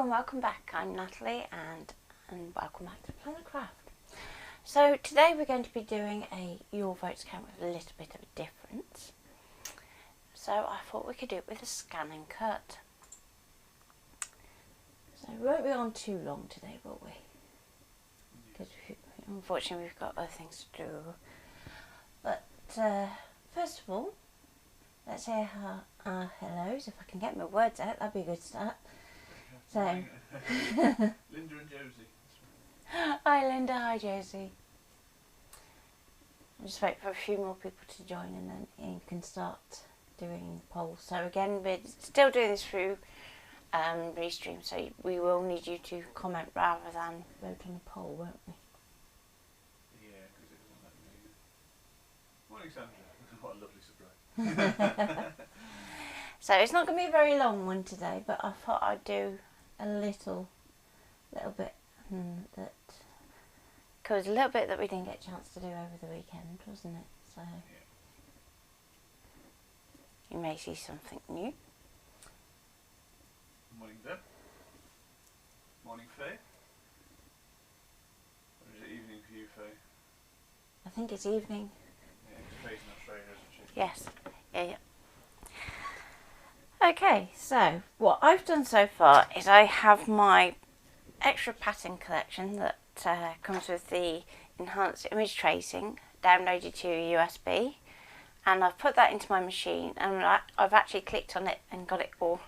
and welcome back. I'm Natalie and welcome back to Planet Craft. So today we're going to be doing a Your Votes Count with a little bit of a difference. So I thought we could do it with a ScanNCut. So we won't be on too long today, will we? Because unfortunately we've got other things to do. But first of all, let's hear our hellos. If I can get my words out, that'd be a good start. So, Linda and Josie. Hi Linda, hi Josie. I'm just waiting for a few more people to join and then you can start doing polls. So again, we're still doing this through Restream, so we will need you to comment rather than vote on a poll, won't we? Yeah, because it doesn't let me. Morning, Sandra. What a lovely surprise. So it's not going to be a very long one today, but I thought I'd do a little bit that covers a little bit that we didn't get a chance to do over the weekend, wasn't it? So Yeah. you may see something new. Morning, Deb. Morning, Faye. Or is it evening for you, Faye? I think it's evening. Yeah, it's Faye's in Australia, isn't she? Yes. Yeah. Okay, so what I've done so far is I have my extra pattern collection that comes with the enhanced image tracing downloaded to a USB, and I've put that into my machine, and I've actually clicked on it and got it all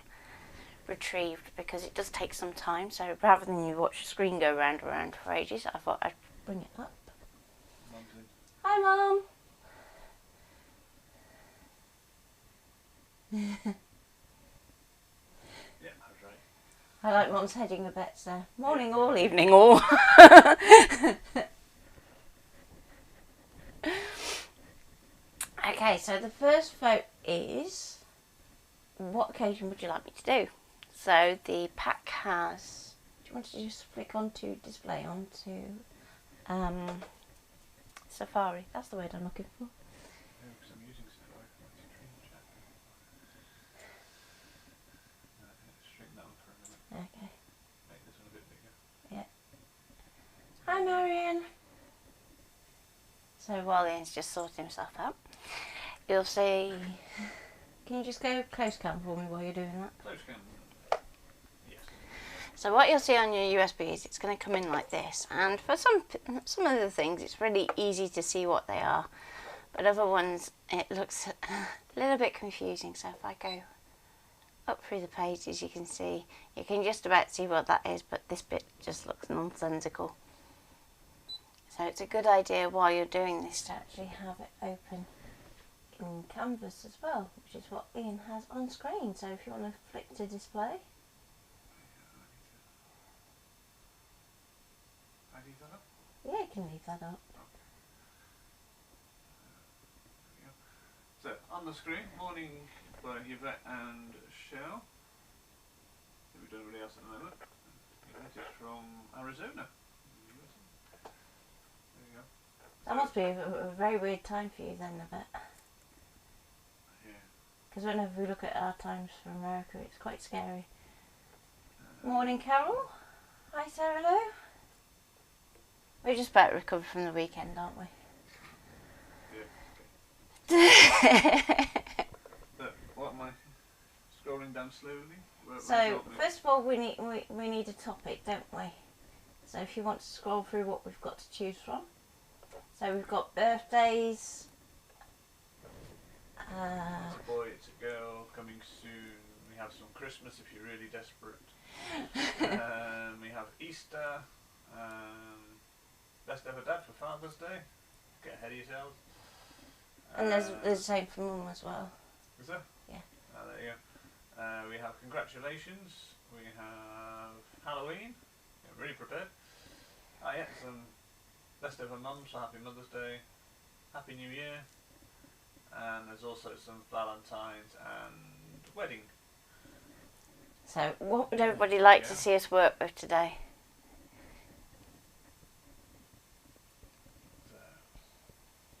retrieved because it does take some time. So rather than you watch the screen go round and round for ages, I thought I'd bring it up. Mum's in. Hi Mum! Yeah, I was right. I like Mum's hedging the bets there. Morning all, evening all. Okay, so the first vote is, what occasion would you like me to do? So the pack has, do you want to just flick onto display onto Safari? That's the word I'm looking for. Yeah, because I'm using Safari for my stream chat. Straighten that one for a minute. Okay. Make this one a bit bigger. Yeah. Hi Marion. So while Ian's just sorting himself out, you'll see. Can you just go close cam for me while you're doing that? Close cam. Yes. So what you'll see on your USB is it's going to come in like this, and for some of the things it's really easy to see what they are, but other ones it looks a little bit confusing. So if I go up through the pages, you can just about see what that is, but this bit just looks nonsensical. So it's a good idea while you're doing this to actually have it open in Canvas as well, which is what Ian has on screen. So if you want to flick to display. I leave that up? Yeah, you can leave that up. There we go. So, on the screen, morning by Yvette and Shell. We've done everybody else at the moment. Yvette is from Arizona. There you go. That must be a very weird time for you then, I bet. Yeah. Because whenever we look at our times from America, it's quite scary. Morning, Carol. Hi, Sarah Lou. We're just about to recover from the weekend, aren't we? Yeah. So, what am I scrolling down slowly? So first of all, we need a topic, don't we? So if you want to scroll through what we've got to choose from. So we've got birthdays. It's a boy, it's a girl, coming soon. We have some Christmas if you're really desperate. We have Easter. Best ever dad for Father's Day. Get ahead of yourselves. And there's the same for Mum as well. Is there? Yeah. Oh, there you go. We have congratulations. We have Halloween. Yeah, really prepared. Oh yeah, some best ever mums, so happy Mother's Day. Happy New Year. And there's also some Valentine's and wedding. So what would everybody like to see us work with today? So,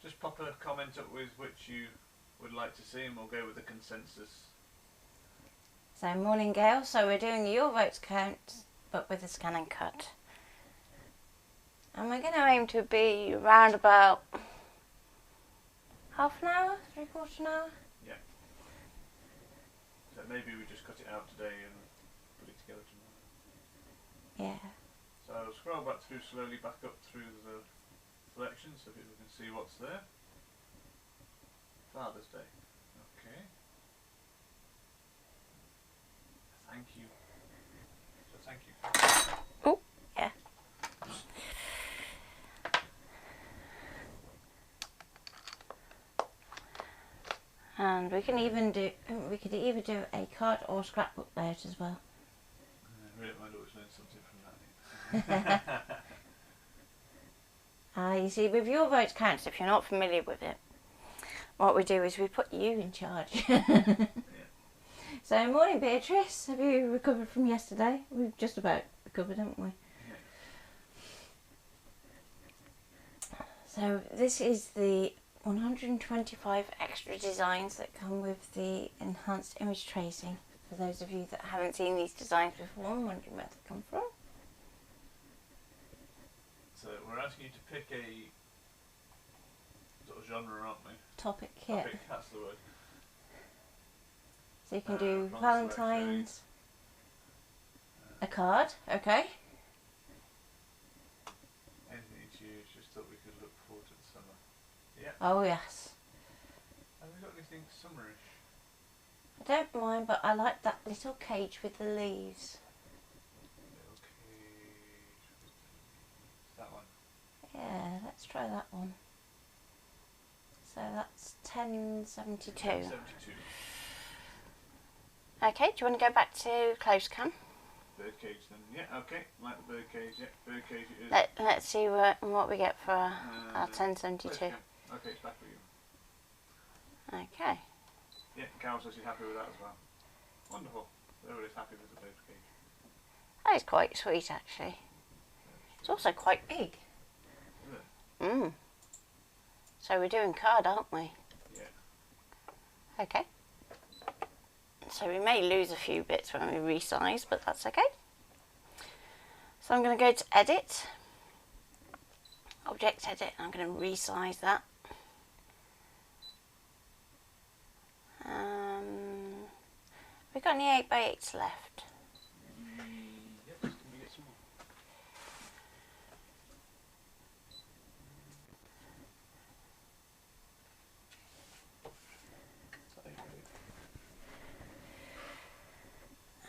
just pop a comment up with which you would like to see and we'll go with the consensus. So morning, Gail. So we're doing your votes count but with a ScanNCut. And we're going to aim to be around about half an hour, 3/4 an hour. Yeah. So maybe we just cut it out today and put it together tomorrow. Yeah. So I'll scroll back through slowly, back up through the selection so people can see what's there. Father's Day. Okay. Thank you. So thank you. Oh, yeah. And we can even do, we could either do a card or scrapbook layout as well. I really might always learn something from that. You see, with your votes counts, if you're not familiar with it, what we do is we put you in charge. Yeah. So, morning Beatrice, have you recovered from yesterday? We've just about recovered, haven't we? Yeah. So, this is the 125 extra designs that come with the enhanced image tracing. For those of you that haven't seen these designs before and wondering where they come from. So we're asking you to pick a sort of genre, aren't we? Topic, yeah. Topic, that's the word. So you can do from Valentine's, a card, okay. Anything you choose, just thought we could look forward to the summer. Yeah. Oh yes. Have we got anything summerish? I don't mind, but I like that little cage with the leaves. That one. Yeah, let's try that one. So that's 1072. 72. Okay, do you want to go back to close cam? Birdcage then. Yeah, okay. Like the birdcage, yeah. Birdcage it is. Let's see what we get for our Close 1072. cam. Okay, it's back with you. Okay. Yeah, Carol says she's happy with that as well. Wonderful. Everybody's happy with the birdcage. That is quite sweet actually. It's also quite big. Is it? Mm. So we're doing card, aren't we? Yeah. Okay. So we may lose a few bits when we resize, but that's okay. So I'm going to go to Edit, Object Edit, and I'm going to resize that. We've got any 8x8s left. Yep, can we get some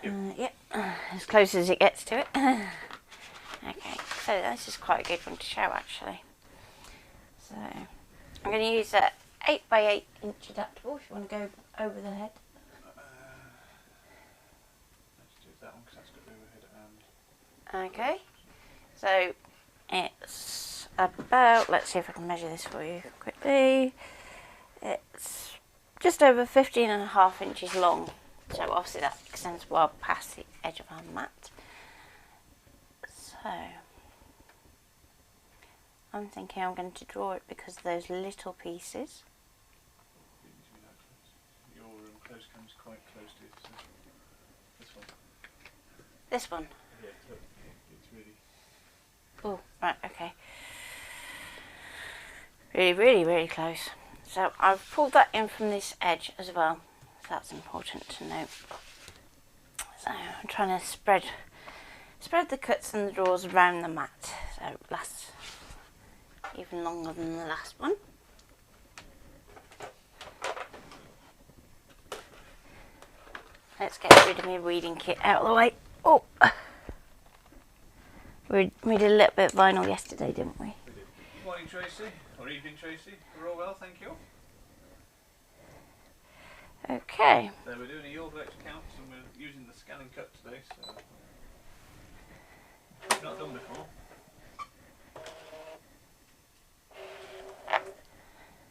more? Yep, as close as it gets to it. Okay, so this is quite a good one to show actually. So I'm going to use a 8x8 inch adaptable if you want to go over the head. Let's do that one because that's got the overhead and... Okay, so it's about, let's see if I can measure this for you quickly. It's just over 15.5 inches long. So obviously that extends well past the edge of our mat. So I'm thinking I'm going to draw it because of those little pieces. Your close cam's quite close to it, so this one. This one? Yeah, look, it's really... Oh, right, okay. Really, really, really close. So I've pulled that in from this edge as well. So that's important to note. So I'm trying to spread the cuts and the draws around the mat so it lasts even longer than the last one. Let's get rid of my reading kit out of the way. Oh, we did a little bit of vinyl yesterday, didn't we? We did. Morning Tracy, or evening Tracy. We're all well, thank you. Okay. So we're doing a Your Collector count and we're using the ScanNCut today, so we've not done before.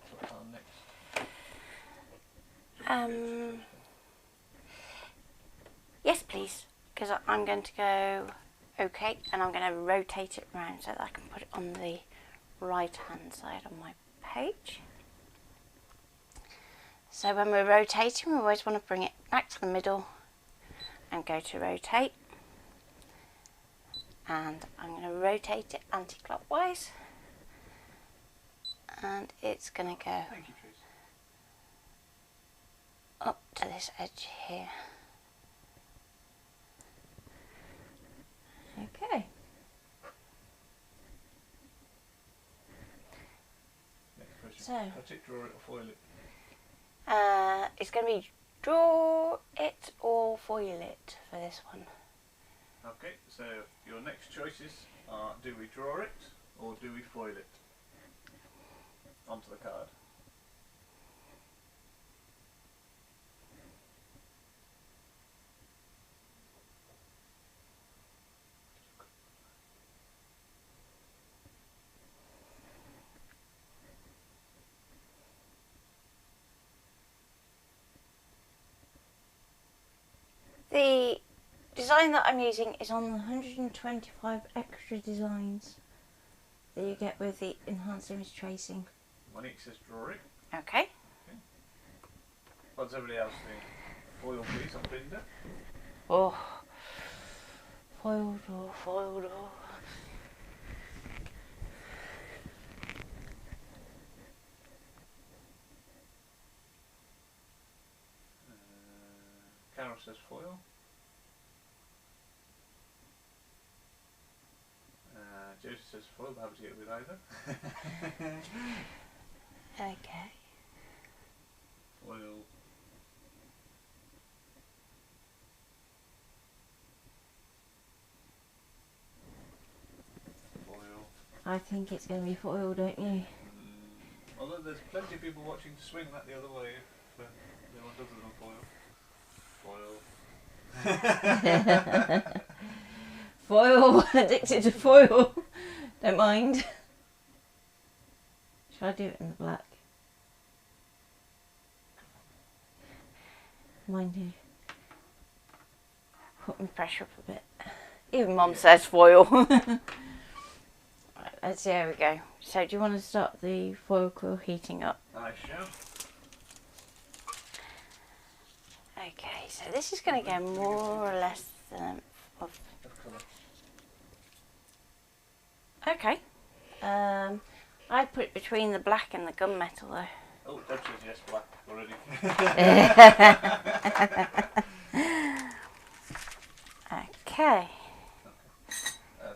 So what's our next? Yes please, because I'm going to go OK and I'm going to rotate it round so that I can put it on the right hand side of my page. So when we're rotating, we always want to bring it back to the middle and go to rotate. and I'm going to rotate it anti-clockwise, and it's going to go Thank you, Tracy. up to this edge here. Okay. Next question. So, Cut it, draw it, or foil it? it's going to be draw it or foil it for this one. Okay, so your next choices are: do we draw it or do we foil it onto the card? The design that I'm using is on the 125 extra designs that you get with the enhanced image tracing. Monique says draw it. Okay. What does everybody else think? Foil please on Binder. Oh, foiled or foiled or. Carol says foil. Joseph says foil, but happy to get with either. Okay. Foil. Foil. I think it's going to be foil, don't you? Although there's plenty of people watching to swing that the other way if they want other than foil. Foil, addicted to foil. Don't mind. Shall I do it in the black? Mind you. Put my pressure up a bit. Even Mum says foil. Right, let's see how we go. So do you want to start the foil quill heating up? I shall. Okay, so this is going to go more or less than of. Okay. I put it between the black and the gunmetal though. Oh, Deb says yes, black already. Okay.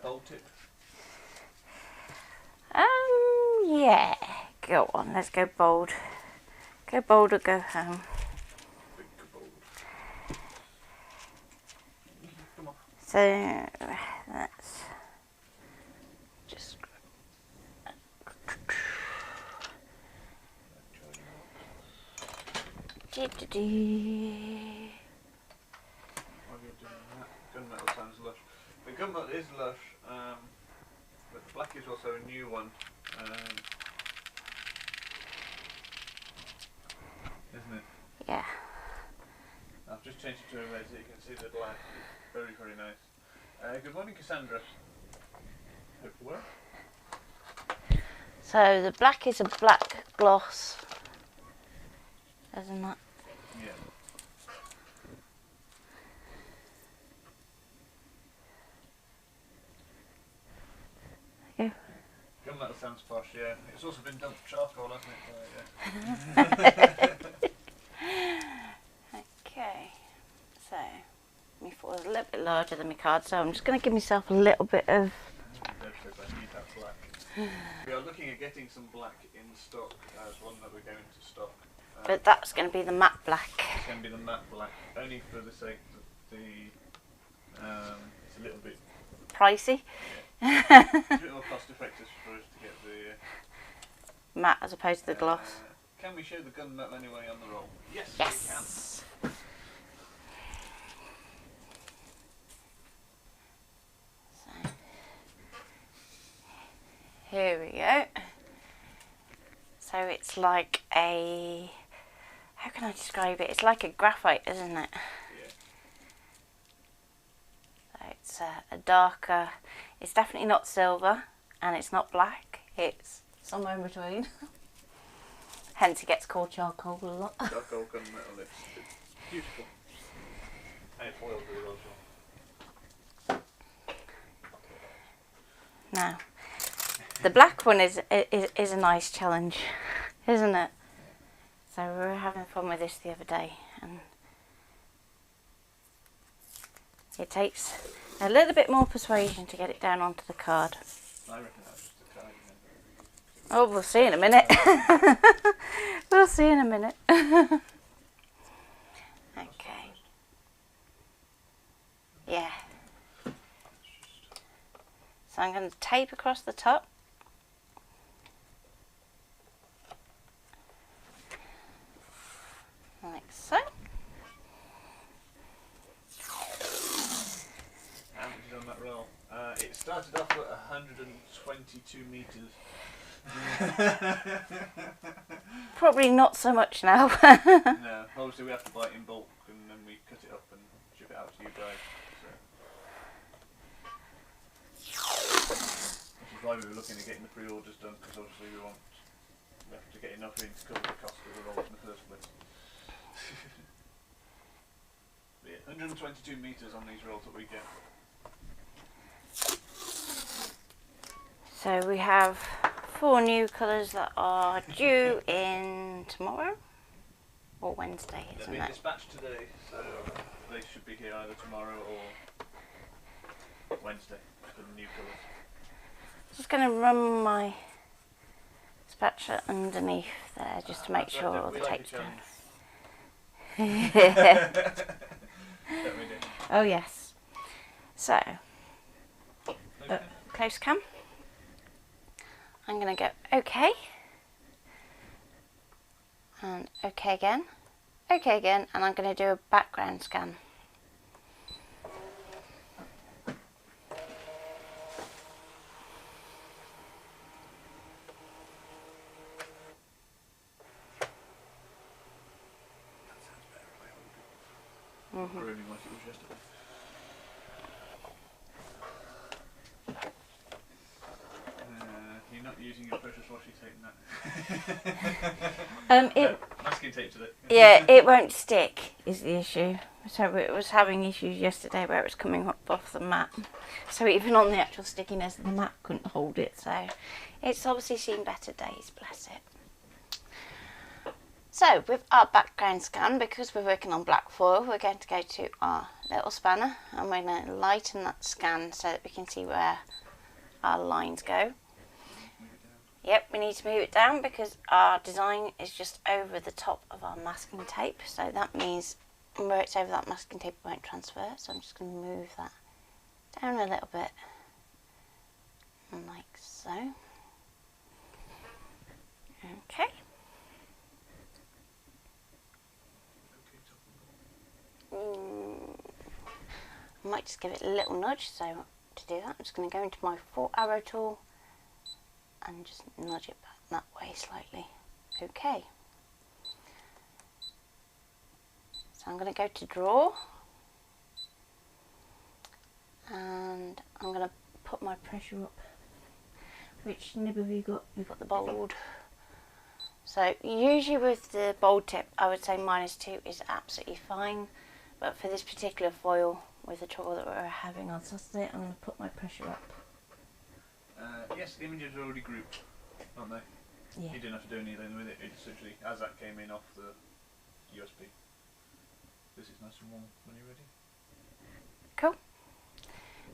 Bolt tip. Yeah. Go on, let's go bold. Go bold or go home. Big bolt. Come on. So that's just. Why are you doing that? Gunmetal sounds lush. The gunmetal is lush, but the black is also a new one. Isn't it? Yeah. I've just changed it to a red so you can see the black. It's very, very nice. Good morning, Cassandra. Hope you well. So the black is a black gloss. Isn't that? Yeah. Yeah. Gunmetal sounds posh, yeah. It's also been done for charcoal, hasn't it? Okay. So my foil is a little bit larger than my card, so I'm just going to give myself a little bit of. Deb says I need that black. We are looking at getting some black in stock as one that we're going to stock. But that's going to be the matte black. It's going to be the matte black, only for the sake that it's a little bit Pricey. Yeah. It's a bit more cost effective for us to get the Matte as opposed to the gloss. Can we show the gunmetal anyway on the roll? Yes, Yes. we can. So, here we go. So it's like a, how can I describe it? It's like a graphite, isn't it? Yeah. So it's a darker, it's definitely not silver and it's not black, it's somewhere in between. Hence it gets called charcoal a lot. Charcoal gunmetal, it's beautiful. And it foils really well as well. Now, the black one is a nice challenge, isn't it? So we were having fun with this the other day, and it takes a little bit more persuasion to get it down onto the card. I reckon that's just a card. Oh, we'll see in a minute. We'll see in a minute. Okay. Yeah. So I'm going to tape across the top. Like so. How much is on that roll? It started off at 122 metres. Probably not so much now. No, obviously we have to buy it in bulk and then we cut it up and ship it out to you guys. So. Which is why we were looking at getting the pre-orders done, because obviously we have to get enough in to cover the cost of the rolls in the first place. But yeah, 122 metres on these rolls that we get. So we have 4 new colours that are due in tomorrow or Wednesday, They've isn't been it? dispatched today, so they should be here either tomorrow or Wednesday for the new colours. Just going to run my spatula underneath there just to make That's sure right, all the we like tape's a done. Don't we do? Oh yes. So, Okay. close cam. I'm going to go OK. And OK again. OK again. And I'm going to do a background scan. Grooming like it was yesterday. You're not using your precious washi tape now. It Masking tape today. Yeah, it won't stick is the issue. So it was having issues yesterday where it was coming up off the mat. So even on the actual stickiness, the mat couldn't hold it. So it's obviously seen better days, bless it. So with our background scan, because we're working on black foil, we're going to go to our little spanner and we're going to lighten that scan so that we can see where our lines go. Yep, we need to move it down because our design is just over the top of our masking tape. So that means where it's over that masking tape it won't transfer. So I'm just going to move that down a little bit. Like so. Okay. I might just give it a little nudge. So to do that, I'm just going to go into my 4-arrow tool and just nudge it back that way slightly. Okay. So I'm going to go to draw and I'm going to put my pressure up. Which nib have you got? We've got the bold. So usually with the bold tip I would say -2 is absolutely fine, but for this particular foil with the trouble that we're having on Saturday, I'm going to put my pressure up. Yes, the images are already grouped, aren't they? Yeah. You didn't have to do anything with it, it's literally as that came in off the USB. This is nice and warm when you're ready. Cool.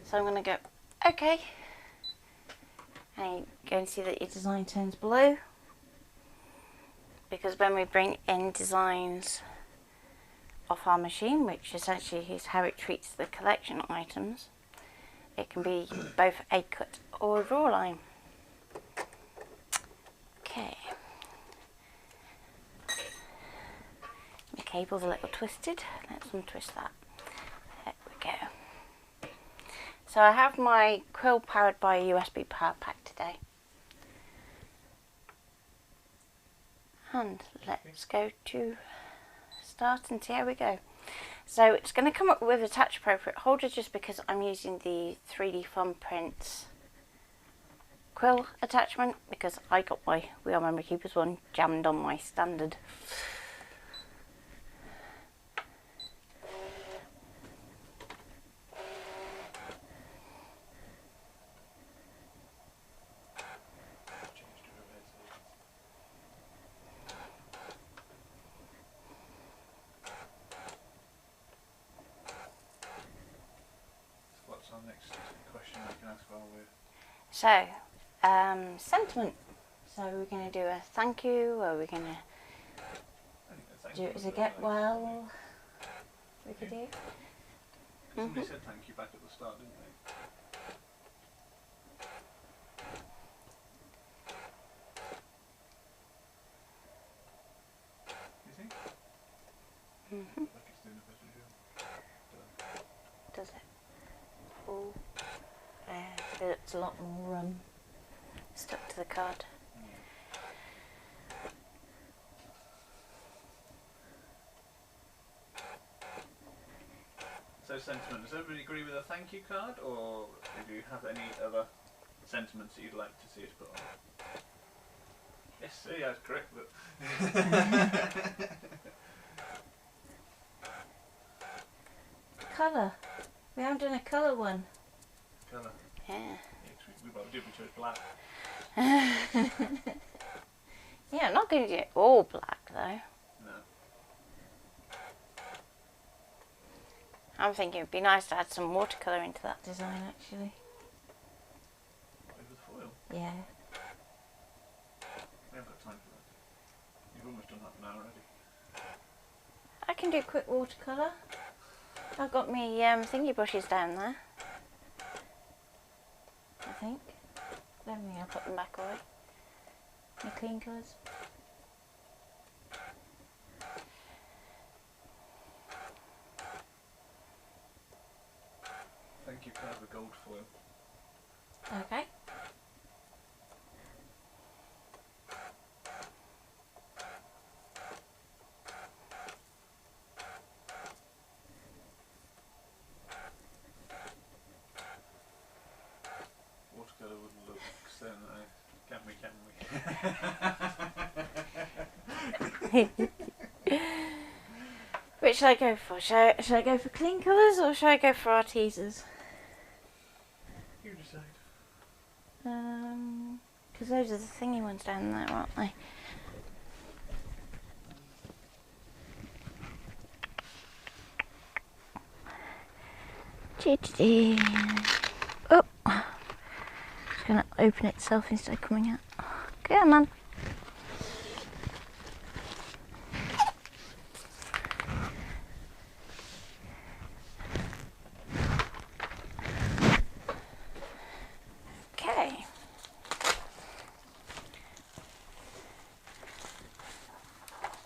So I'm going to go OK. And you can see that your design turns blue. Because when we bring in designs off our machine, which essentially is how it treats the collection items, it can be both a cut or a draw line. Okay. My cable's a little twisted. Let's untwist that. There we go. So I have my quill powered by a USB power pack today. And let's go to start and see how we go. So it's going to come up with attach appropriate holder just because I'm using the 3D Fun Prints quill attachment because I got my Wheel Memory Keepers one jammed on my standard. So, sentiment. So we're going to do a thank you, or we're going to do it as a get well. We could do. Somebody said thank you back at the start, didn't they? You think? Like it's doing a better job. Does it? Oh, it's a lot more stuck to the card. So sentiment, does everybody agree with a thank you card, or do you have any other sentiments that you'd like to see us put on? Yes, see, that's correct, but... Colour. We haven't done a colour one. Colour. Yeah. We did, we chose black. Yeah, I'm not going to do it all black though. No. I'm thinking it'd be nice to add some watercolour into that design actually. Over the foil? Yeah. We haven't got time for that. You've almost done half an hour already. I can do quick watercolour. I've got me thingy brushes down there. I think. Let me, I'll put them back away. My clean colours. Thank you card with gold foil. Okay. Watercolour wouldn't look so nice. Can we? Which should I go for? Should I go for clean colours or should I go for our teasers? You decide. Because those are the thingy ones down there, aren't they? Oh, it's going to open itself instead of coming out. Come on. Okay.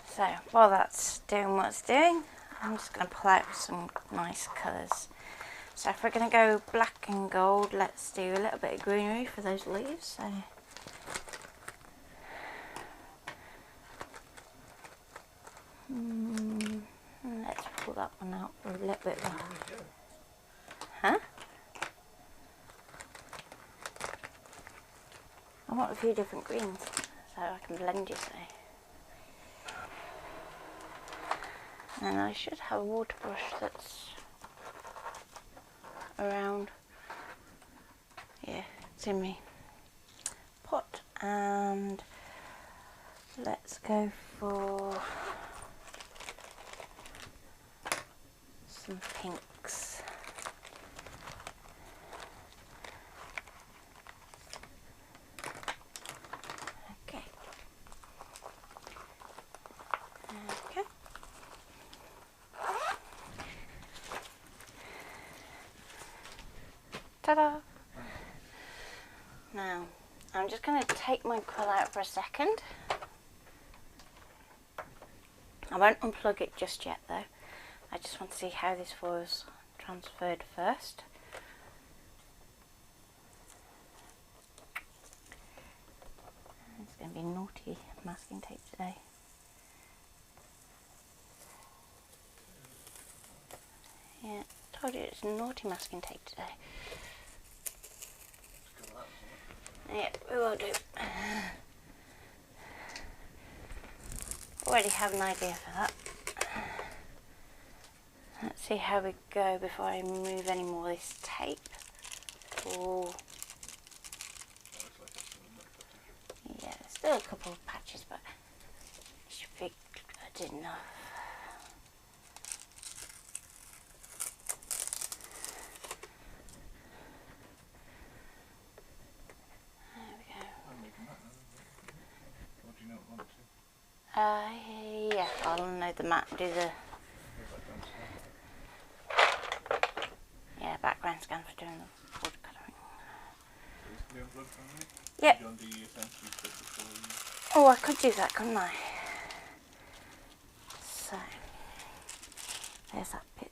So while that's doing what it's doing, I'm just going to pull out some nice colours. So if we're going to go black and gold, let's do a little bit of greenery for those leaves. So let's pull that one out for a little bit more. Huh? I want a few different greens so I can blend, you see. And I should have a water brush that's around. Yeah, it's in me pot, and let's go for some pinks. Okay. Okay. Ta-da! Now, I'm just going to take my quill out for a second. I won't unplug it just yet though. I just want to see how this foil's transferred first. It's going to be naughty masking tape today. Yeah, told you it's naughty masking tape today. Yeah, we will do. Already have an idea for that. Let's see how we go before I remove any more of this tape. Oh. Yeah, there's still a couple of patches, but it should be good enough. the mat, do the background scan for doing the watercolouring. Yep. Oh, I could do that, couldn't I? So, there's that bit.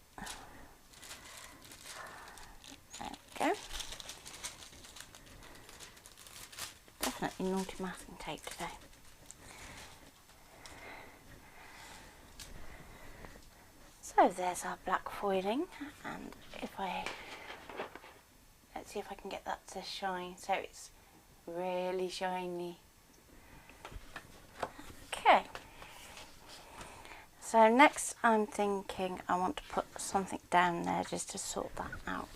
There we go. Definitely naughty masking tape today. So there's our black foiling, and let's see if I can get that to shine so it's really shiny. Okay. So next I'm thinking I want to put something down there just to sort that out.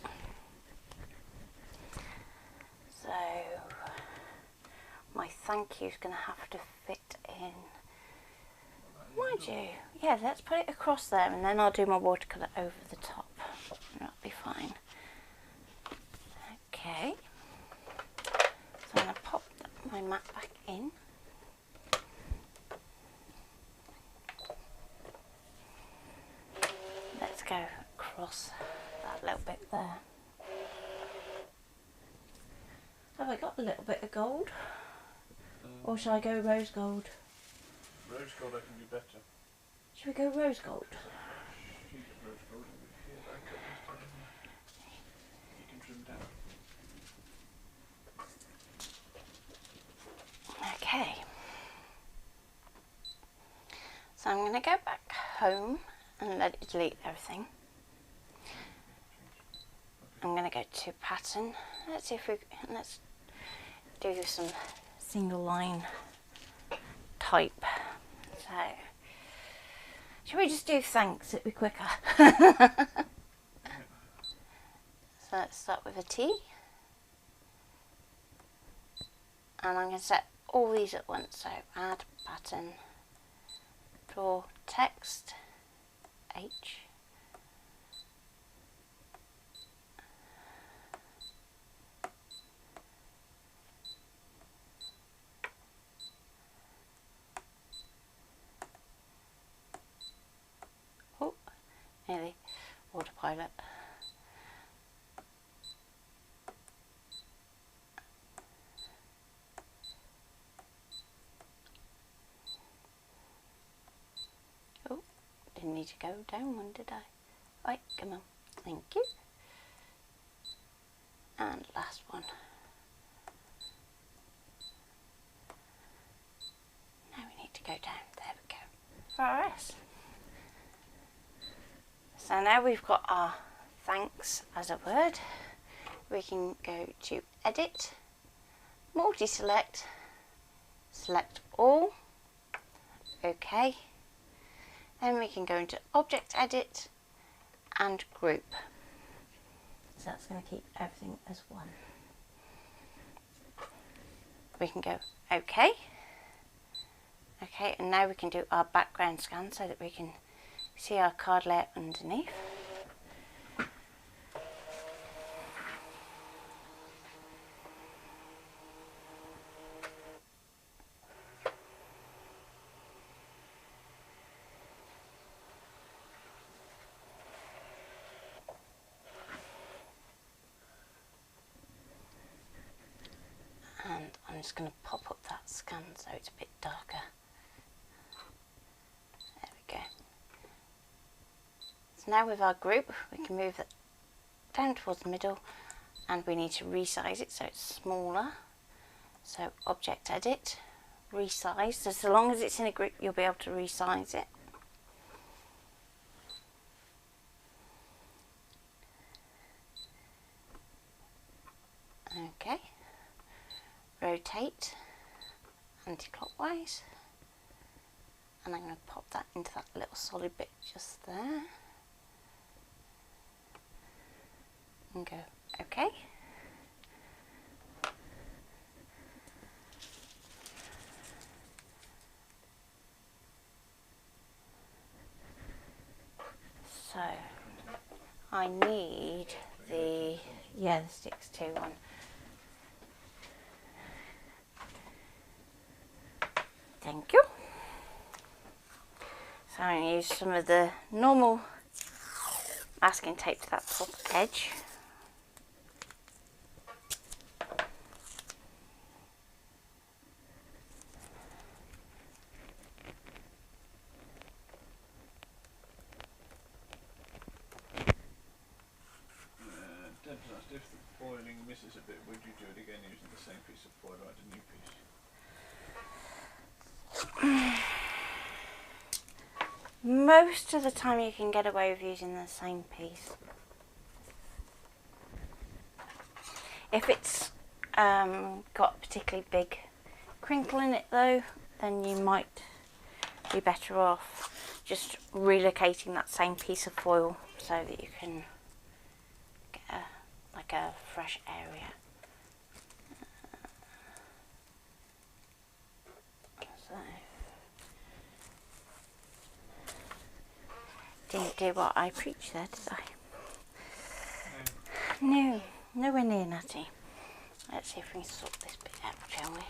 So my thank you is going to have to fit in. Mind you, yeah, let's put it across there and then I'll do my watercolour over the top. That'll be fine. Okay. So I'm going to pop my mat back in. Let's go across that little bit there. Have I got a little bit of gold? Or shall I go rose gold? Rose gold I can do better. Should we go rose gold? You get rose gold. Here, I cut this down. You can trim down. Okay. So I'm going to go back home and let it delete everything. I'm going to go to pattern. Let's do some single line type. So, shall we just do thanks? It'll be quicker. So let's start with a T. And I'm going to set all these at once. So add pattern, draw text, H. Oh, nearly autopilot. Oh, didn't need to go down one, did I? Right, come on. Thank you. And last one. Now we need to go down. There we go. RS. So now we've got our thanks as a word. We can go to edit, multi-select, select all, OK. Then we can go into object edit and group. So that's going to keep everything as one. We can go OK. OK, and now we can do our background scan so that we can see our card layout underneath. And I'm just going to pop up that scan so it's a bit darker. There we go. So now with our group, we can move it down towards the middle and we need to resize it so it's smaller. So object edit, resize. So, so long as it's in a group, you'll be able to resize it. Okay. Rotate anti-clockwise, and I'm going to pop that into that little solid bit just there and go OK. So I need the sticks to one. Thank you. So I'm going to use some of the normal masking tape to that top edge. Deb's asked if the foiling misses a bit, would you do it again using the same piece of foil or add a new piece? Most of the time you can get away with using the same piece. If it's got a particularly big crinkle in it though, then you might be better off just relocating that same piece of foil so that you can get like a fresh area. So didn't do what I preached there, did I? No, nowhere near nutty. Let's see if we can sort this bit out, shall we?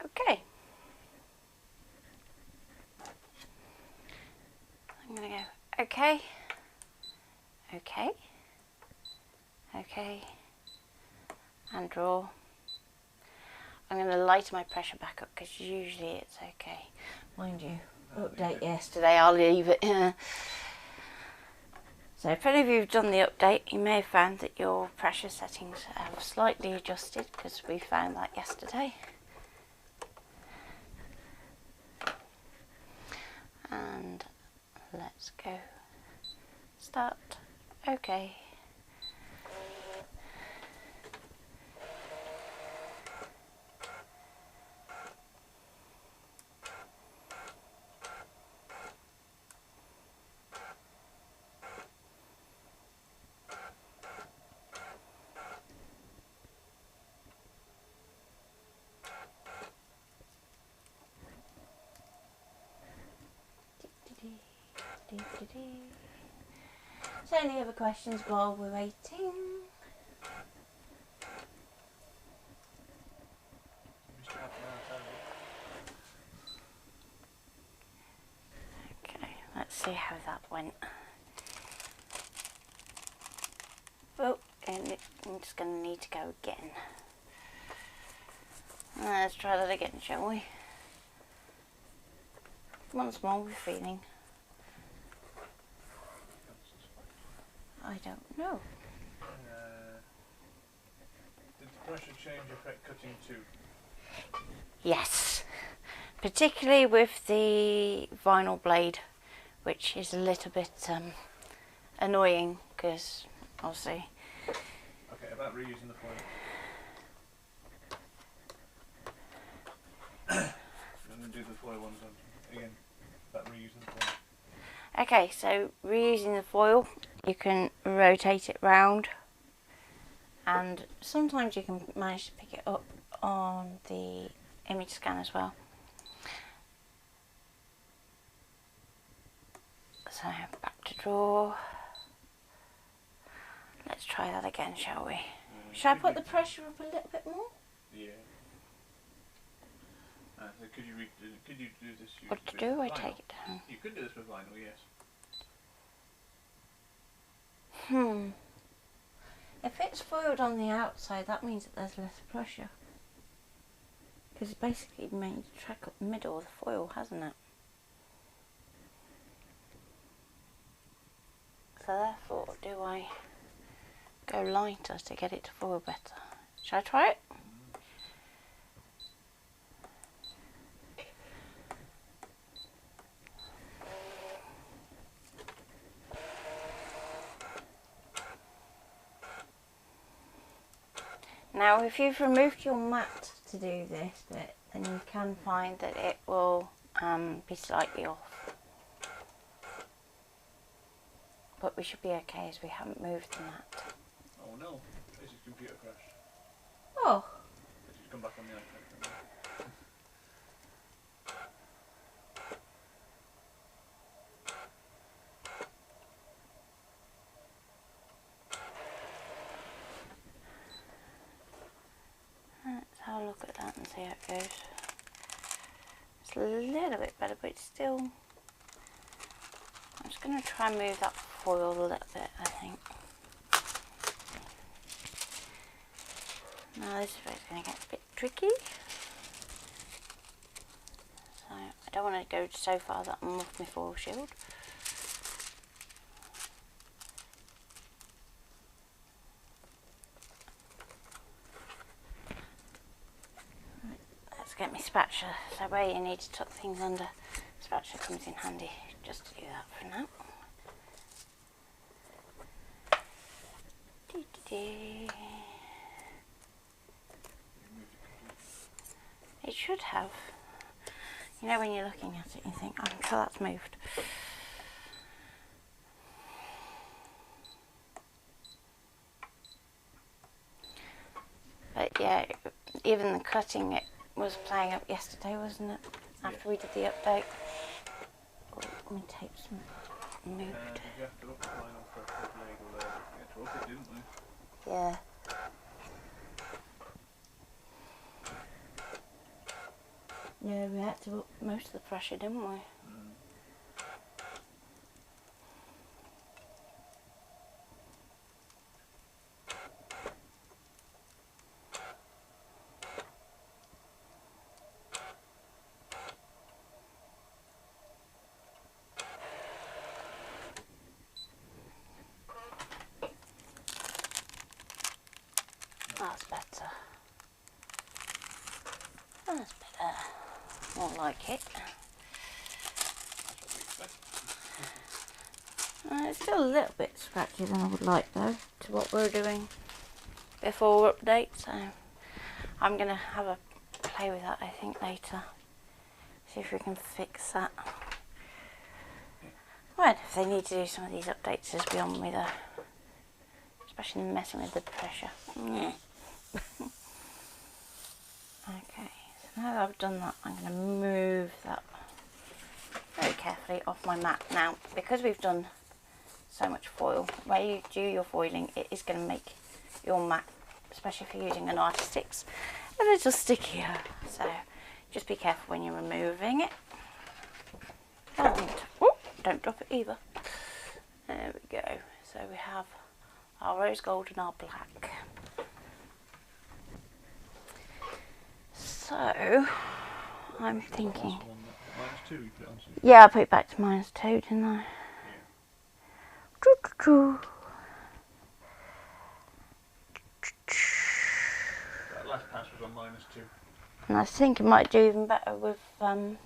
Okay. I'm going to go okay, okay, okay, and draw. I'm going to lighten my pressure back up because usually it's okay. Mind you, update yesterday, I'll leave it. So if any of you have done the update, you may have found that your pressure settings have slightly adjusted because we found that yesterday. And let's go. Start. Okay. So any other questions while we're waiting? Okay, let's see how that went. Oh, and I'm just going to need to go again. Let's try that again, shall we? Once more with feeling. I don't know. Did the pressure change affect cutting too? Yes, particularly with the vinyl blade, which is a little bit annoying because obviously. Okay, about reusing the foil. I'm going to do the foil ones again. About reusing the foil. Okay, so reusing the foil, you can rotate it round, and sometimes you can manage to pick it up on the image scan as well. So back to draw. Let's try that again, shall we? Should I put the pressure up a little bit more? Yeah. So could you do this? What to do? I take it down. You could do this with vinyl, yes. If it's foiled on the outside, that means that there's less pressure. Because it's basically made to track up the middle of the foil, hasn't it? So therefore, do I go lighter to get it to foil better? Shall I try it? Now if you've removed your mat to do this bit, then you can find that it will be slightly off. But we should be okay as we haven't moved the mat. Oh no, this is computer crash. Oh. Let's just come back on the iPad. Let's have a look at that and see how it goes. It's a little bit better, but it's still... I'm just going to try and move that foil a little bit, I think. Now this is where it's going to get a bit tricky. So I don't want to go so far that I'm off my foil shield. Get my spatula, so where you need to tuck things under, spatula comes in handy just to do that for now. It should have. You know when you're looking at it you think, oh, I'm sure that's moved. But yeah, even the cutting it was playing up yesterday, wasn't it? After we did the update. Oh, my tape's moved. Did you have to look at final prep of Lego there? We had to up it, didn't we? Yeah. Yeah, we had to up most of the pressure, didn't we? That's better. That's better. More like it. It's still a little bit scratchy than I would like though, to what we were doing before update, so I'm going to have a play with that I think later. See if we can fix that. Well, if they need to do some of these updates, just be on with especially messing with the pressure. Okay, so now that I've done that, I'm going to move that very carefully off my mat. Now, because we've done so much foil, where you do your foiling, it is going to make your mat, especially if you're using an artistic's, a little stickier. So just be careful when you're removing it. Don't drop it either. There we go. So we have our rose gold and our black. So I'm thinking. -2 you put it on. Yeah, I put it back to -2, didn't I? Yeah. That last pass was on -2. And I think it might do even better with -3,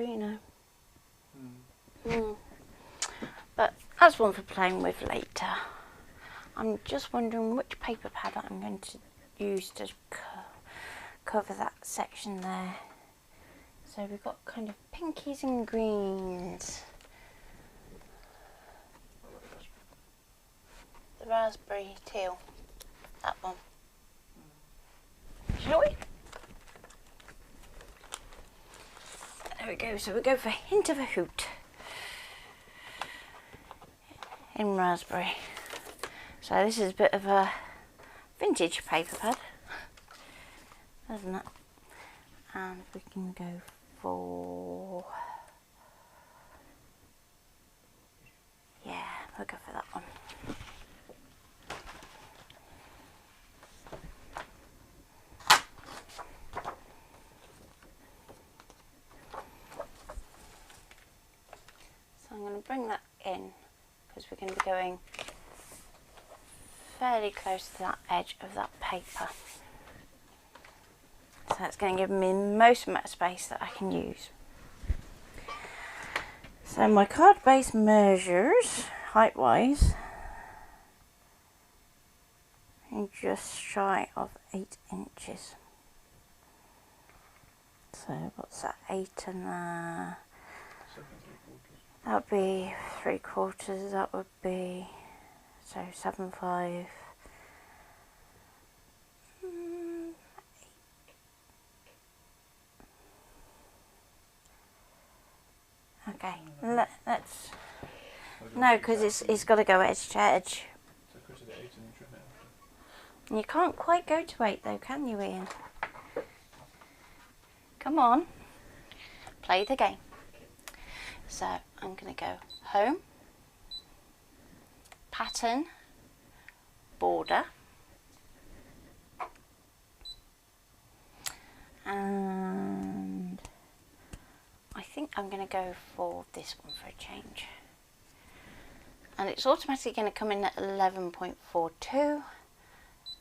you know. But that's one for playing with later. I'm just wondering which paper pad I'm going to use to cover that section there. So we've got kind of pinkies and greens. The raspberry teal, that one. Shall we? There we go, so we go for Hint of a Hoot in raspberry. So this is a bit of a vintage paper pad, isn't it? And we can go for, yeah, we'll go for that one. So I'm going to bring that in because we're going to be going fairly close to that edge of that paper. So that's going to give me the most amount of space that I can use. So my card base measures, height wise, and just shy of 8 inches. So what's that, 8 and that would be 3/4, that would be, so 7/5. Okay, let's, no, because it's got to go edge to edge. You can't quite go to 8 though, can you, Ian? Come on, play the game. So I'm going to go home, pattern, border, and I think I'm going to go for this one for a change. And it's automatically going to come in at 11.42,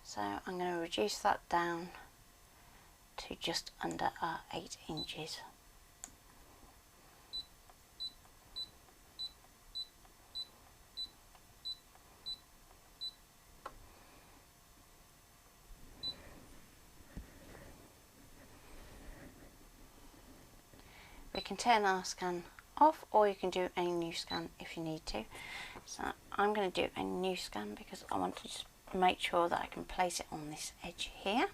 so I'm going to reduce that down to just under 8 inches. We can turn our scan off, or you can do a new scan if you need to. So I'm going to do a new scan because I want to just make sure that I can place it on this edge here.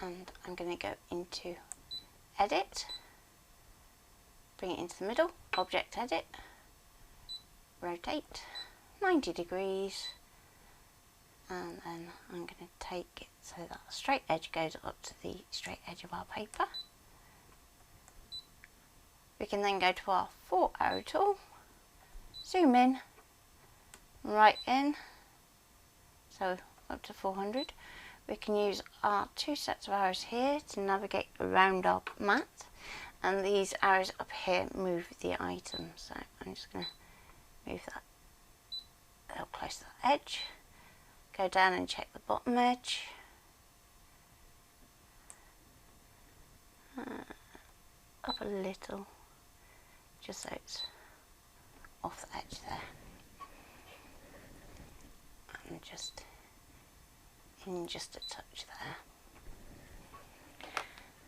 And I'm going to go into edit, bring it into the middle, object edit, rotate 90 degrees, and then I'm going to take it so that the straight edge goes up to the straight edge of our paper. We can then go to our 4 arrow tool, zoom in, right in, so up to 400. We can use our 2 sets of arrows here to navigate around our mat, and these arrows up here move the item. So I'm just going to move that a little close to the edge, go down and check the bottom edge, up a little, just so it's off the edge there, and just a touch there.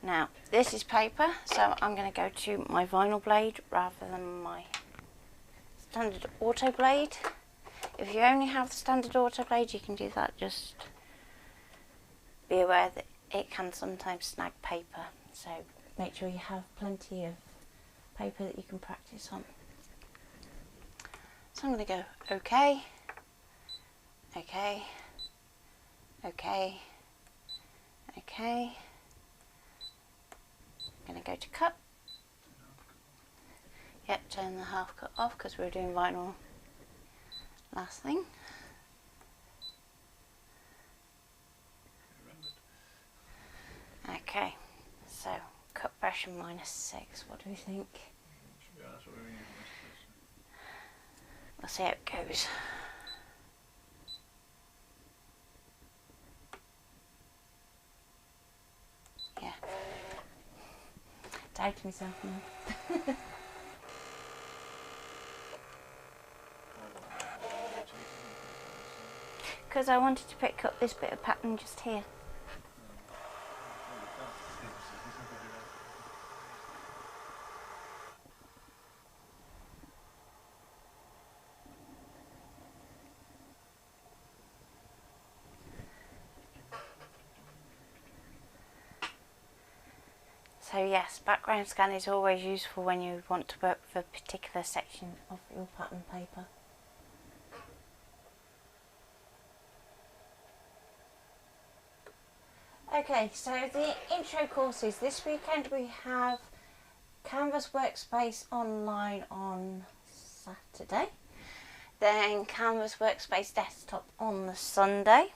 Now this is paper, so I'm going to go to my vinyl blade rather than my standard auto blade. If you only have the standard auto blade, you can do that, just be aware that it can sometimes snag paper, so make sure you have plenty of paper that you can practice on. So I'm going to go OK, OK, OK, OK. I'm going to go to cut. Yep, turn the half cut off because we were doing vinyl last thing. Okay, so cut pressure -6. What do we think? We'll see how it goes. Yeah. Doubt myself now. Because I wanted to pick up this bit of pattern just here. So yes, background scan is always useful when you want to work with a particular section of your pattern paper. Okay, so the intro courses. This weekend we have Canvas Workspace online on Saturday, then Canvas Workspace Desktop on the Sunday,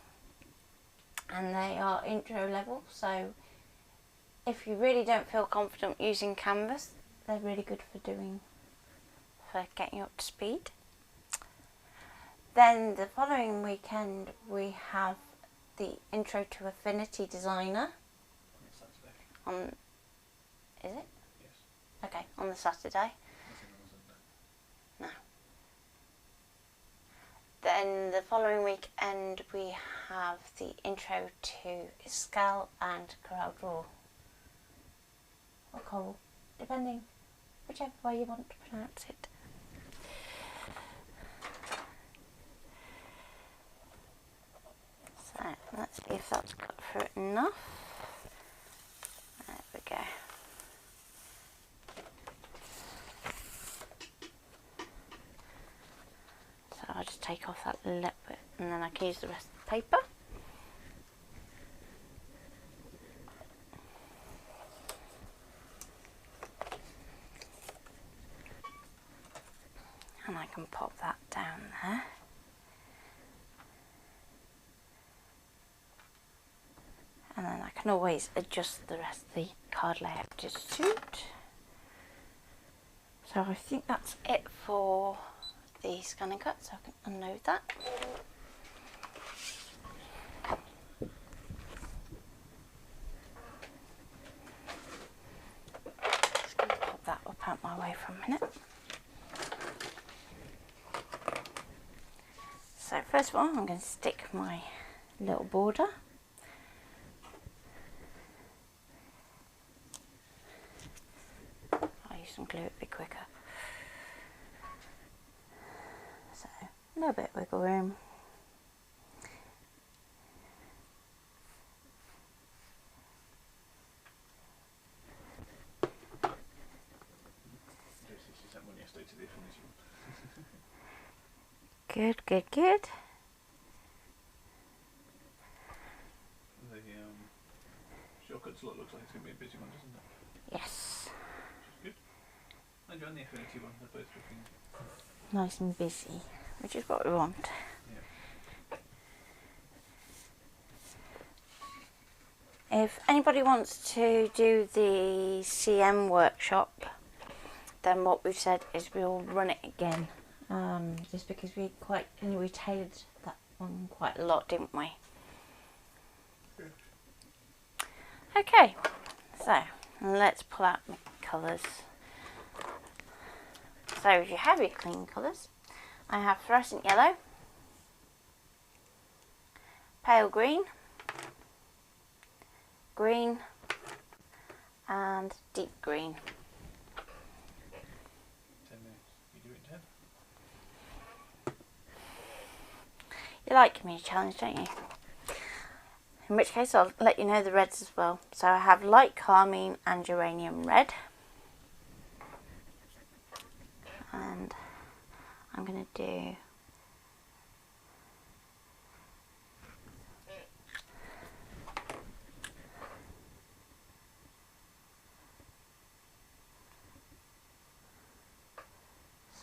and they are intro level, so if you really don't feel confident using canvas, they're really good for getting you up to speed. Then the following weekend we have the Intro to Affinity Designer on, is it? Yes. Okay, on the Saturday. Nothing on the Sunday. No. Then the following weekend we have the Intro to ScanNCut and Corel Draw. Or Coral, depending, whichever way you want to pronounce it. So let's see if that's cut through enough. There we go. So I'll just take off that little bit and then I can use the rest of the paper. And I can pop that down there. And then I can always adjust the rest of the card layout to suit. So I think that's it for the ScanNCut, so I can unload that. Just going to pop that up out my way for a minute. So first of all, I'm going to stick my little border. I'll use some glue, it'll be quicker. So, a little bit of wiggle room. She sent one yesterday to the Affinity one. Good, good, good. The shortcuts looks like it's going to be a busy one, doesn't it? Yes. Which is good. I joined the Affinity one, they're both looking Nice and busy, which is what we want. yeah. If anybody wants to do the CM workshop, then what we've said is we'll run it again. Just because we tailored that one quite a lot, didn't we? Good. Okay, so let's pull out my colours. So if you have your clean colours, I have fluorescent yellow, pale green, green and deep green. 10 minutes. You do it in 10? You like me challenge, don't you? In which case I'll let you know the reds as well. So I have light carmine and geranium red. And I'm going to do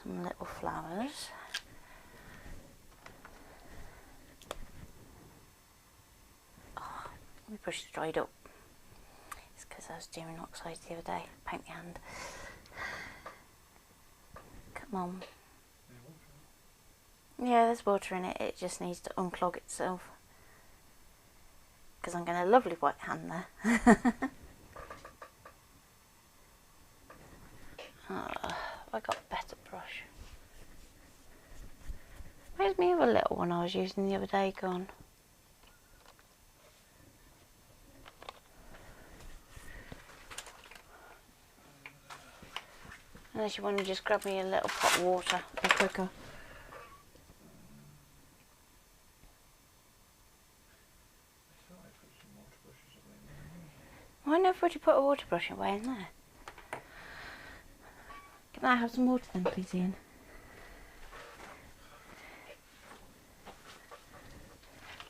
some little flowers. Oh, my brush is dried up. It's because I was doing oxides the other day. Paint my hand. Come on. Yeah, there's water in it. It just needs to unclog itself. Because I'm getting a lovely white hand there. I got a better brush. Where's my other little one I was using the other day gone? Unless you want to just grab me a little pot of water, it'll be quicker. I never would you put a water brush away in there? Can I have some water then, please, Ian?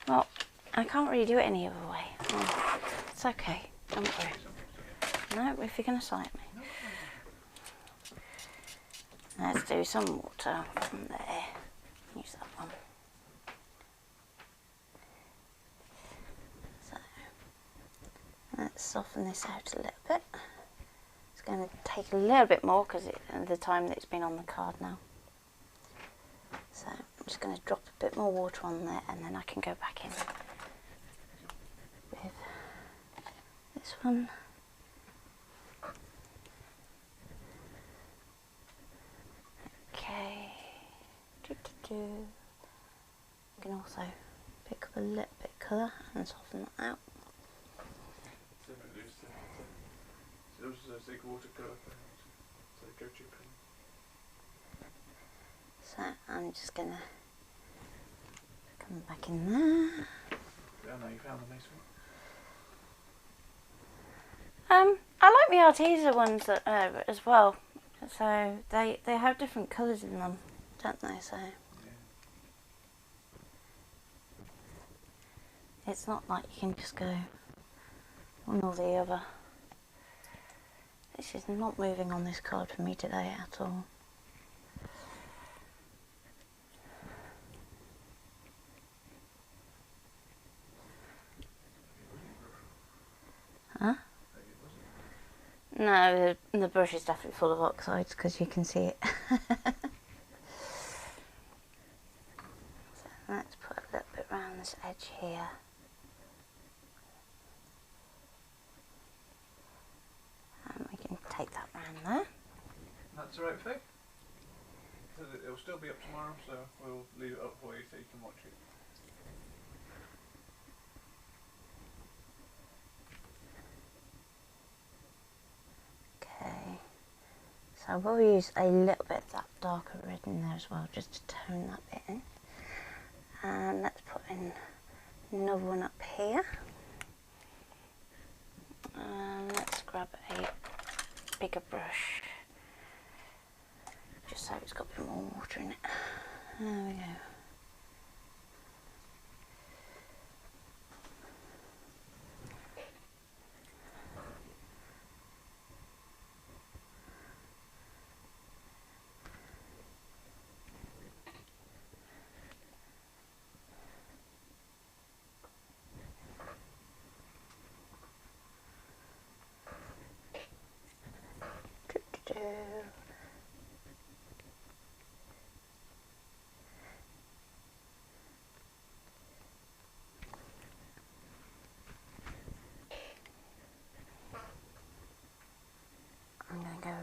Well, I can't really do it any other way. Oh, it's okay, don't worry. No, if you're going to sight me. Let's do some water from there. Use that one. soften this out a little bit. It's going to take a little bit more because of the time that it's been on the card now. So I'm just going to drop a bit more water on there, and then I can go back in with this one. Okay. You can also pick up a little bit of colour and soften that out. So I'm just going to come back in there. Yeah, no, you found the nice I like the Arteza ones that, as well. So they have different colours in them, don't they? So yeah. it's not like you can just go one or the other. This is not moving on this card for me today at all. Huh? No, the brush is definitely full of oxides because you can see it. So let's put a little bit around this edge here. And we can take that round there. That's the right thing. It'll still be up tomorrow, so we'll leave it up for you so you can watch it. Okay, so we'll use a little bit of that darker red in there as well, just to tone that bit in. And let's put in another one up here. And let's grab a bigger brush, just so it's got a bit more water in it. There we go. I'm going to go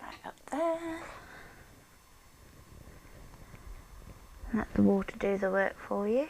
right up there. Let the water do the work for you.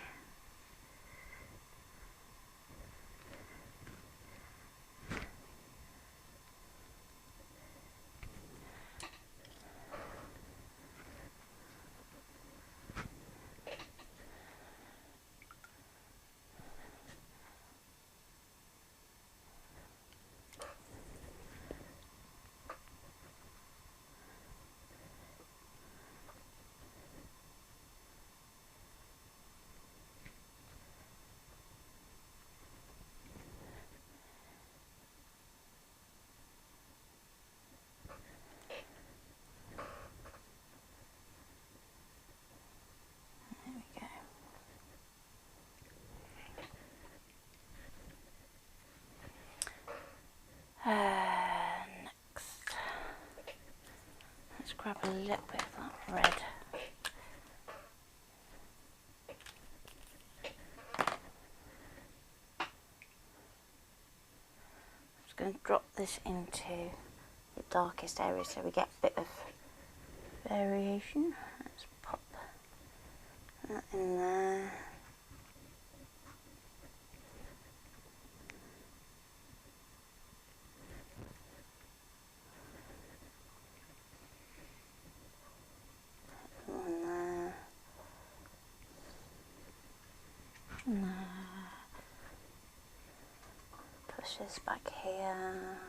Next, let's grab a little bit of that red. I'm just going to drop this into the darkest area so we get a bit of variation. Let's pop that in there. Push this back here.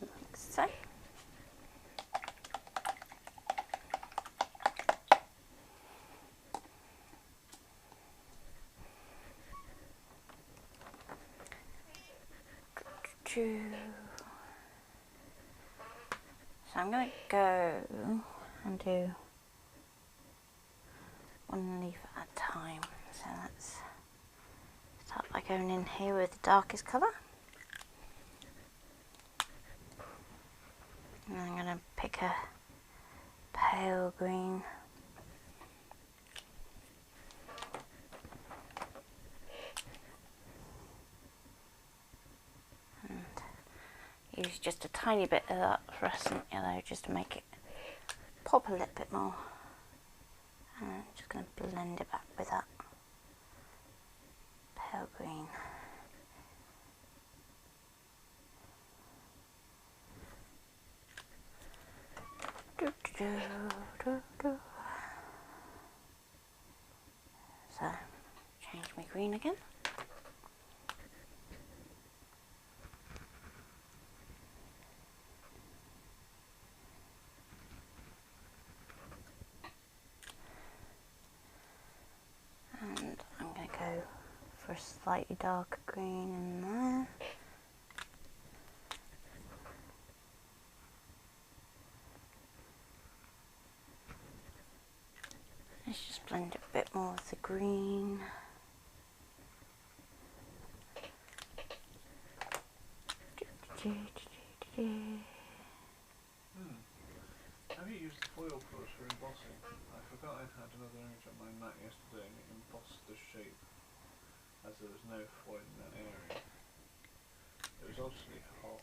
Like so. So So I'm going to go and do one leaf at a time. So let's start by going in here with the darkest colour. And I'm going to pick a pale green. And use just a tiny bit of that fluorescent yellow just to make it pop a little bit more. And I'm just going to blend it back with that pale green. So, change my green again. And I'm going to go for a slightly darker green in there. Let's just blend it a bit more with the green. Have you used the foil brush for embossing? I forgot I had another image on my mat yesterday and it embossed the shape as there was no foil in that area. It was obviously hot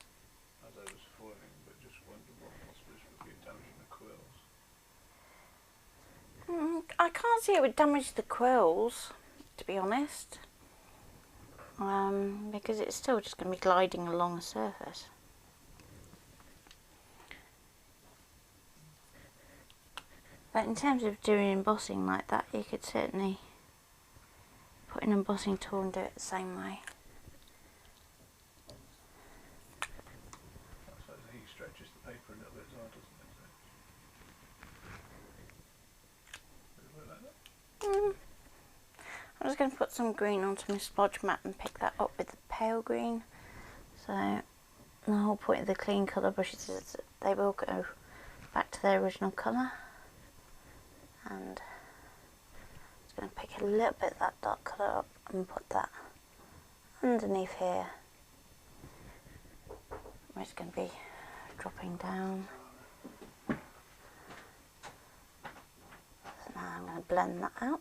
as I was foiling, but just wondered what possibly would be damaging the quills. I can't see it would damage the quills, to be honest, because it's still just going to be gliding along the surface. But in terms of doing embossing like that, you could certainly put an embossing tool and do it the same way. I suppose the heat stretches the paper a little bit as well, doesn't it? Does it look like that? I'm just going to put some green onto my splodge mat and pick that up with the pale green. So the whole point of the clean colour brushes is that they will go back to their original colour. And I'm just going to pick a little bit of that dark colour up and put that underneath here. Where it's going to be dropping down. So now I'm going to blend that out.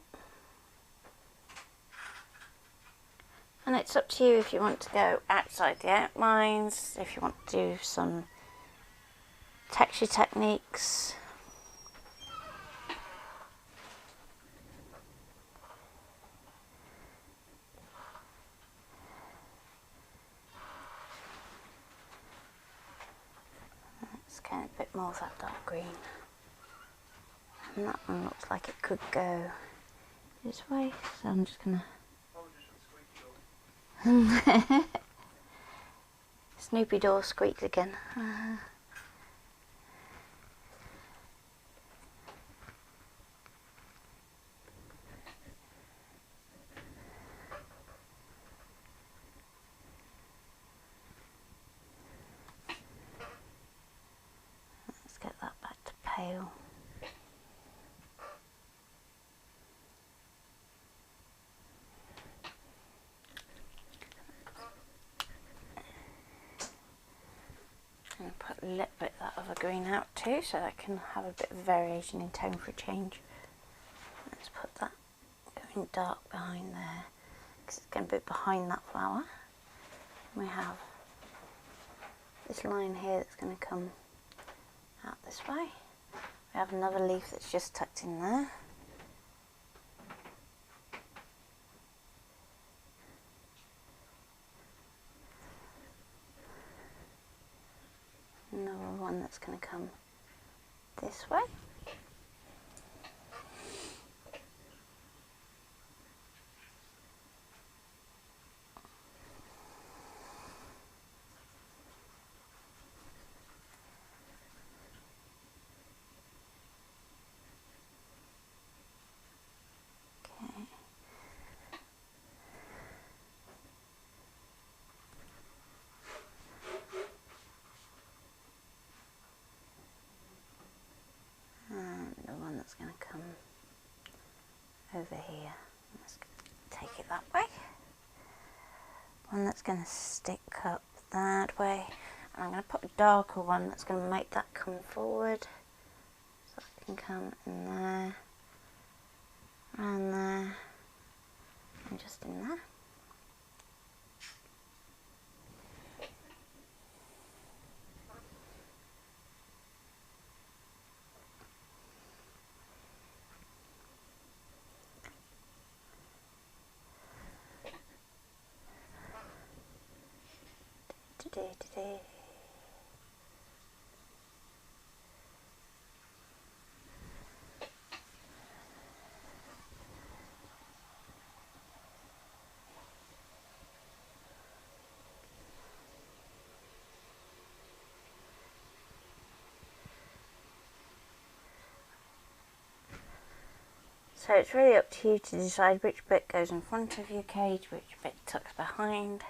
And it's up to you if you want to go outside the outlines, if you want to do some texture techniques. Let's get a bit more of that dark green. And that one looks like it could go this way, so I'm just going to Snoopy door squeaked again. Let's get that back to pale. And put a little bit of that other green out too, so that can have a bit of variation in tone for a change. Let's put that going dark behind there, because it's going to be behind that flower. And we have this line here that's going to come out this way. We have another leaf that's just tucked in there. Another one that's going to come this way. Okay. over here. Let's take it that way. One that's going to stick up that way. And I'm going to put a darker one that's going to make that come forward. So it can come in there, around there, and just in there. So it's really up to you to decide which bit goes in front of your cage, which bit tucks behind.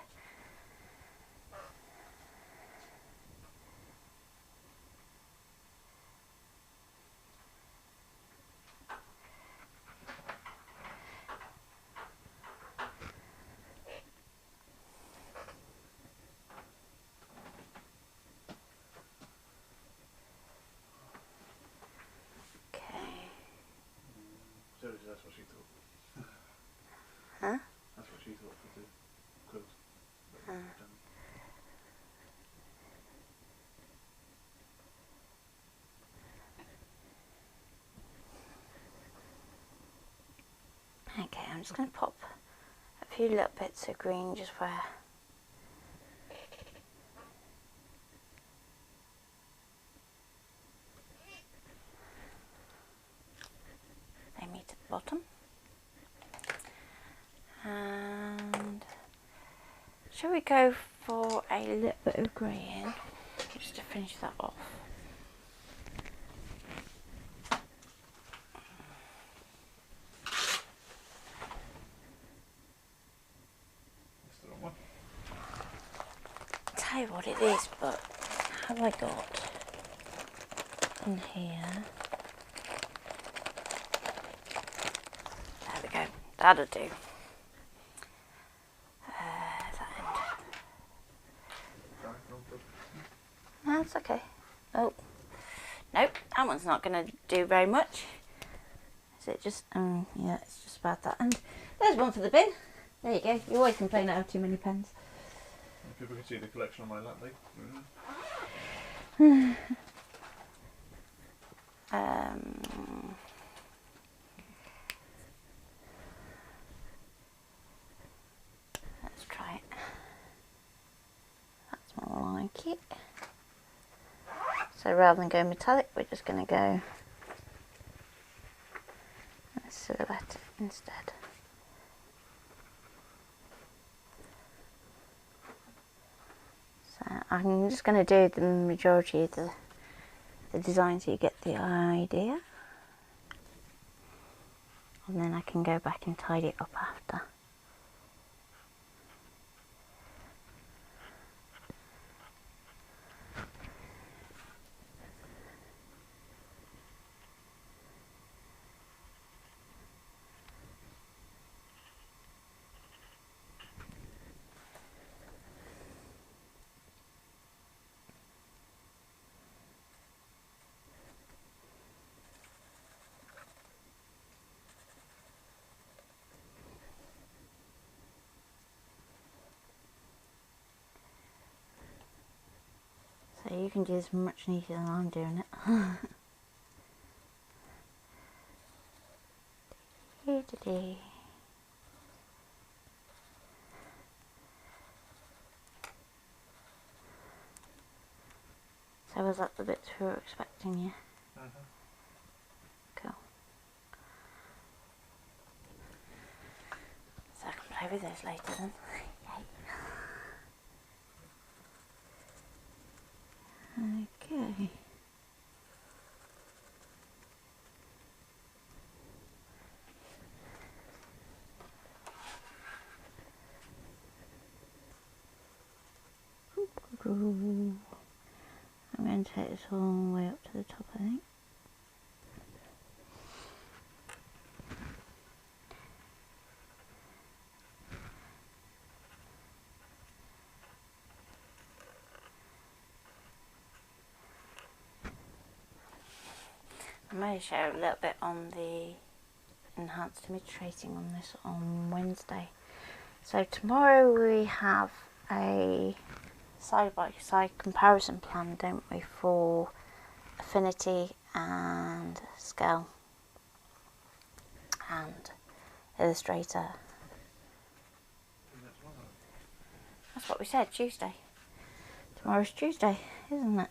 So that's what she thought. Huh? That's what she thought for the quilt. Okay, I'm just going to pop a few little bits of green just where they meet at the bottom. And shall we go for a little bit of grey in, just to finish that off? That's the wrong one. Tell you what it is, but have I got in here? There we go, that'll do. That end. Sorry, wrong quilt. That's okay. Oh, nope, that one's not going to do very much. Is it just, yeah, it's just about that. And there's one for the bin. There you go. You always complain I have too many pens. People can see the collection on my lap, like. Let's try it. That's more like it. So rather than go metallic, we're just going to go silhouette instead. So I'm just going to do the majority of the design so you get the idea. And then I can go back and tidy it up after. So you can do this much neater than I'm doing it. So was that the bits we were expecting, yeah? Cool. So I can play with those later then. Yay. Okay. I'm going to take this all the way up to the top, I think. I may show a little bit on the enhanced image tracing on this on Wednesday. So tomorrow we have a side-by-side comparison plan, don't we, for Affinity and Scale and Illustrator. That's what we said, Tuesday. Tomorrow's Tuesday, isn't it?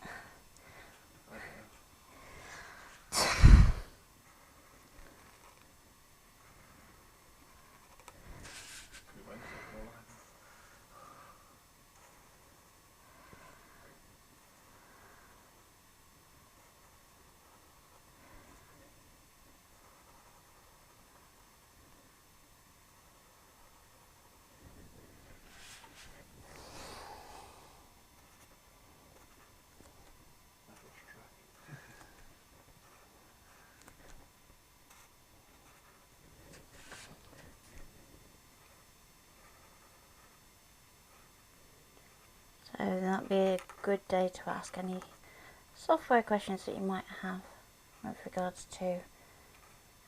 So that'd be a good day to ask any software questions that you might have with regards to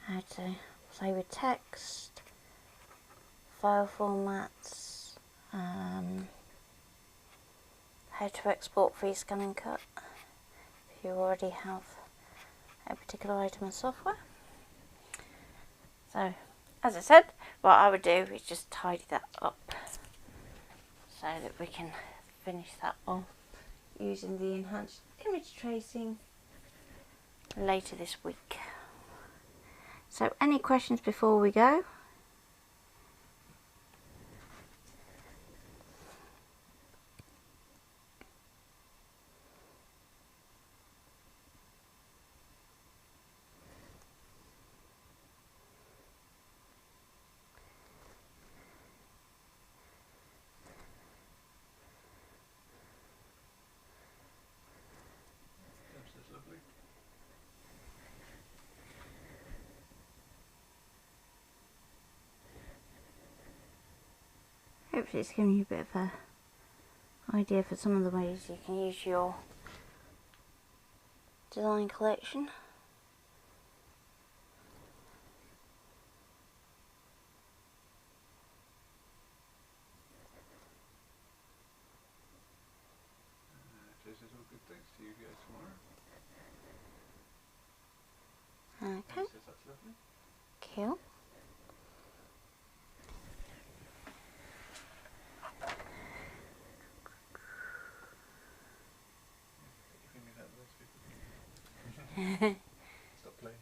how to play with text, file formats, how to export free ScanNCut if you already have a particular item of software. So, as I said, what I would do is just tidy that up so that we can finish that off using the enhanced image tracing later this week. So, any questions before we go? Hopefully it's giving you a bit of a idea for some of the ways you can use your design collection. This is all good, thanks to you guys tomorrow. Okay. That's lovely. Cool. Stop playing.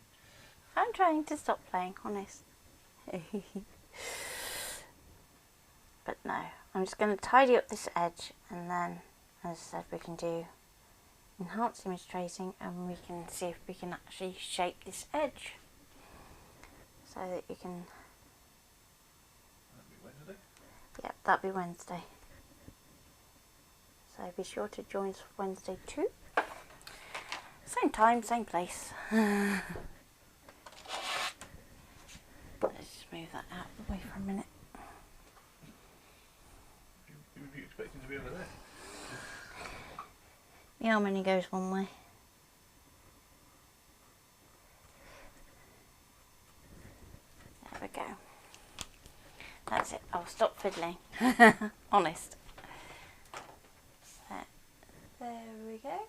I'm trying to stop playing, honest. But no, I'm just going to tidy up this edge, and then, as I said, we can do enhanced image tracing and we can see if we can actually shape this edge so that you can... That'll be Wednesday? Yep, that'll be Wednesday. So be sure to join us Wednesday too. Same time, same place. Let's just move that out of the way for a minute. You would be expecting to be over there. The arm only goes one way. There we go. That's it. I'll stop fiddling. Honest. So, there we go.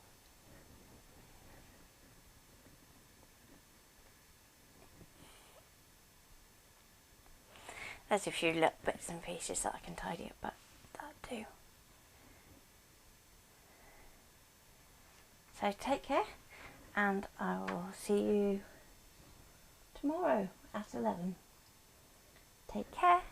There's a few little bits and pieces that I can tidy up, but that too. So take care, and I will see you tomorrow at 11. Take care.